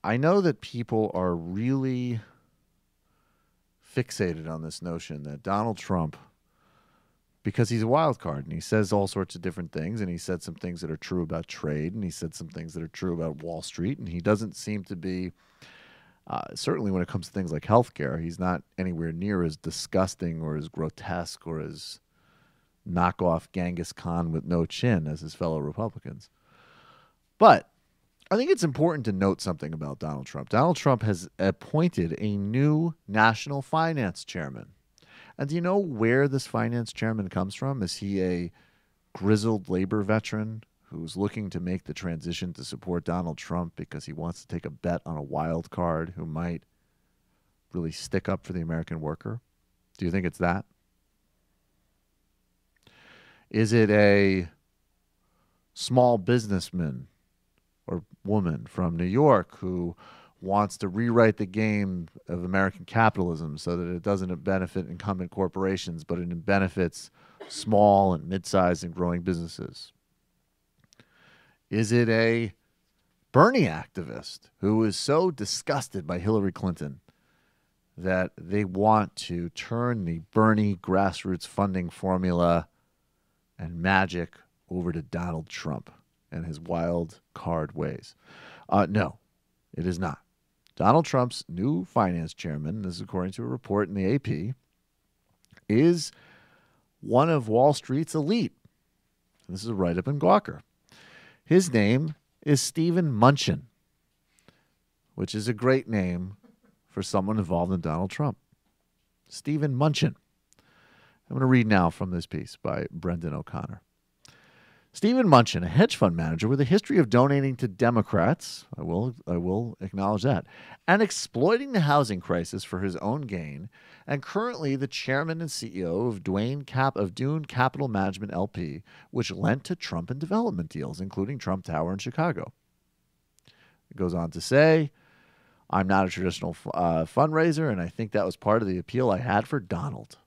I know that people are really fixated on this notion that Donald Trump, because he's a wild card and he says all sorts of different things, and he said some things that are true about trade, and he said some things that are true about Wall Street, and he doesn't seem to be, certainly when it comes to things like healthcare, he's not anywhere near as disgusting or as grotesque or as knockoff Genghis Khan with no chin as his fellow Republicans. But I think it's important to note something about Donald Trump. Donald Trump has appointed a new national finance chairman. And do you know where this finance chairman comes from? Is he a grizzled labor veteran who's looking to make the transition to support Donald Trump because he wants to take a bet on a wild card who might really stick up for the American worker? Do you think it's that? Is it a small businessman or woman from New York who wants to rewrite the game of American capitalism so that it doesn't benefit incumbent corporations, but it benefits small and mid-sized and growing businesses? Is it a Bernie activist who is so disgusted by Hillary Clinton that they want to turn the Bernie grassroots funding formula and magic over to Donald Trump and his wild card ways? No, it is not. Donald Trump's new finance chairman, this is according to a report in the AP, is one of Wall Street's elite. This is a write-up in Gawker. His name is Stephen Mnuchin, which is a great name for someone involved in Donald Trump. Stephen Mnuchin. I'm going to read now from this piece by Brendan O'Connor. Stephen Mnuchin, a hedge fund manager with a history of donating to Democrats, I will acknowledge that, and exploiting the housing crisis for his own gain, and currently the chairman and CEO of Dune Capital Management LP, which lent to Trump and development deals, including Trump Tower in Chicago. It goes on to say, I'm not a traditional fundraiser, and I think that was part of the appeal I had for Donald.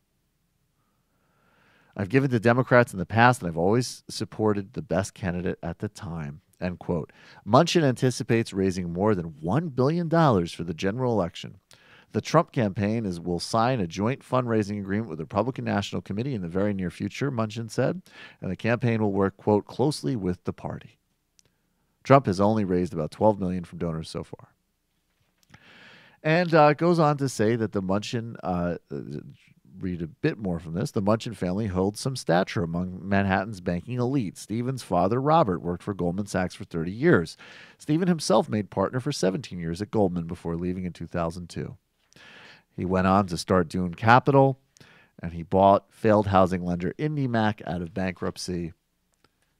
I've given to Democrats in the past, and I've always supported the best candidate at the time, end quote. Mnuchin anticipates raising more than $1 billion for the general election. The Trump campaign will sign a joint fundraising agreement with the Republican National Committee in the very near future, Mnuchin said, and the campaign will work, quote, closely with the party. Trump has only raised about $12 million from donors so far. And it goes on to say that the Mnuchin read a bit more from this. The Mnuchin family holds some stature among Manhattan's banking elite. Stephen's father, Robert, worked for Goldman Sachs for 30 years. Stephen himself made partner for 17 years at Goldman before leaving in 2002. He went on to start Dune Capital, and he bought failed housing lender IndyMac out of bankruptcy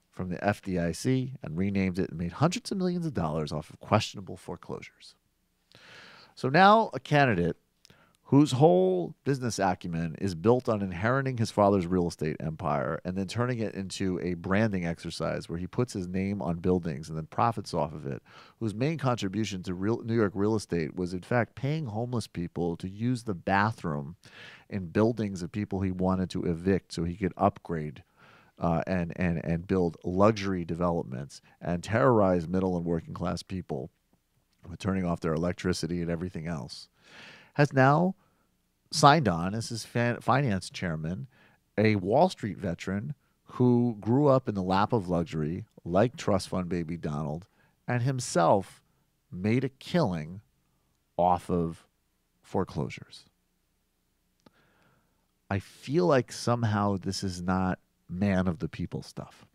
from the FDIC and renamed it and made hundreds of millions of dollars off of questionable foreclosures. So now a candidate whose whole business acumen is built on inheriting his father's real estate empire and then turning it into a branding exercise where he puts his name on buildings and then profits off of it, whose main contribution to New York real estate was, in fact, paying homeless people to use the bathroom in buildings of people he wanted to evict so he could upgrade and build luxury developments and terrorize middle and working class people with turning off their electricity and everything else, has now signed on as his finance chairman, a Wall Street veteran who grew up in the lap of luxury, like trust fund baby Donald, and himself made a killing off of foreclosures. I feel like somehow this is not man of the people stuff.